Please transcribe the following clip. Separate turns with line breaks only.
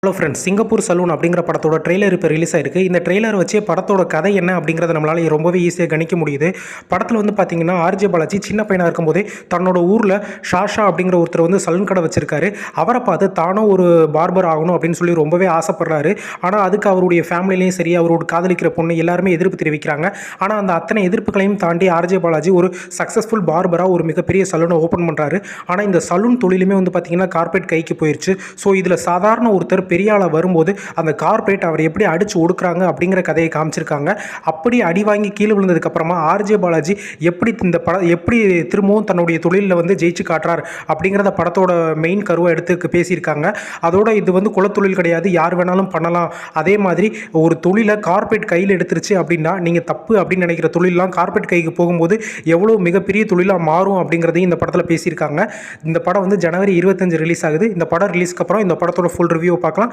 Hello friends, Singapore salon அப்படிங்கிற படத்தோட trailer இப்போ ரிலீஸ் ஆயிருக்கு. இந்த ட்ரெய்லர் வச்சு படத்தோட கதை என்ன அப்படிங்கிறத நம்மளால ரொம்பவே ஈஸியாக கணிக்க முடியுது. படத்தில் வந்து பார்த்தீங்கன்னா ஆர்ஜே பாலாஜி சின்ன பையனாக இருக்கும்போதே தன்னோட ஊரில் ஷாஷா அப்படிங்கிற ஒருத்தர் வந்து சலூன் கடை வச்சிருக்காரு. அவரை பார்த்து தானும் ஒரு பார்பர் ஆகணும் அப்படின்னு சொல்லி ரொம்பவே ஆசைப்படுறாரு. ஆனால் அதுக்கு அவருடைய ஃபேமிலிலையும் சரி, அவரோட காதலிக்கிற பொண்ணு எல்லாருமே எதிர்ப்பு தெரிவிக்கிறாங்க. ஆனால் அந்த அத்தனை எதிர்ப்புகளையும் தாண்டி ஆர்ஜே பாலாஜி ஒரு சக்ஸஸ்ஃபுல் பார்பராக ஒரு மிகப்பெரிய சலூனை ஓப்பன் பண்ணுறாரு. ஆனால் இந்த சலூன் தொழிலுமே வந்து பார்த்தீங்கன்னா கார்பரேட் கைக்கு போயிடுச்சு. ஸோ இதில் சாதாரண ஒருத்தர் பெரிய ஆளாக வரும்போது அந்த கார்பரேட் அவர் எப்படி அடிச்சு ஒடுக்குறாங்க அப்படிங்கிற கதையை காமிச்சிருக்காங்க. அப்படி அடி வாங்கி கீழே விழுந்ததுக்கப்புறமா ஆர்ஜே பாலாஜி எப்படி திரும்பவும் தன்னுடைய தொழிலில் வந்து ஜெயிச்சு காட்டுறார் அப்படிங்கிறத படத்தோட மெயின் கருவை எடுத்து பேசியிருக்காங்க. அதோட இது வந்து குலத்தொழில் கிடையாது, யார் வேணாலும் பண்ணலாம். அதே மாதிரி ஒரு தொழிலை கார்பரேட் கையில் எடுத்துருச்சு அப்படின்னா நீங்கள் தப்பு அப்படின்னு நினைக்கிற தொழிலெலாம் கார்பரேட் கைக்கு போகும்போது எவ்வளோ மிகப்பெரிய தொழிலாக மாறும் அப்படிங்கிறதையும் இந்த படத்தில் பேசியிருக்காங்க. இந்த படம் வந்து ஜனவரி 25 ரிலீஸ் ஆகுது. இந்த படம் ரிலீஸ்க்கு அப்புறம் இந்த படத்தோட ஃபுல் ரிவ்யூ பார்க்கலாம்.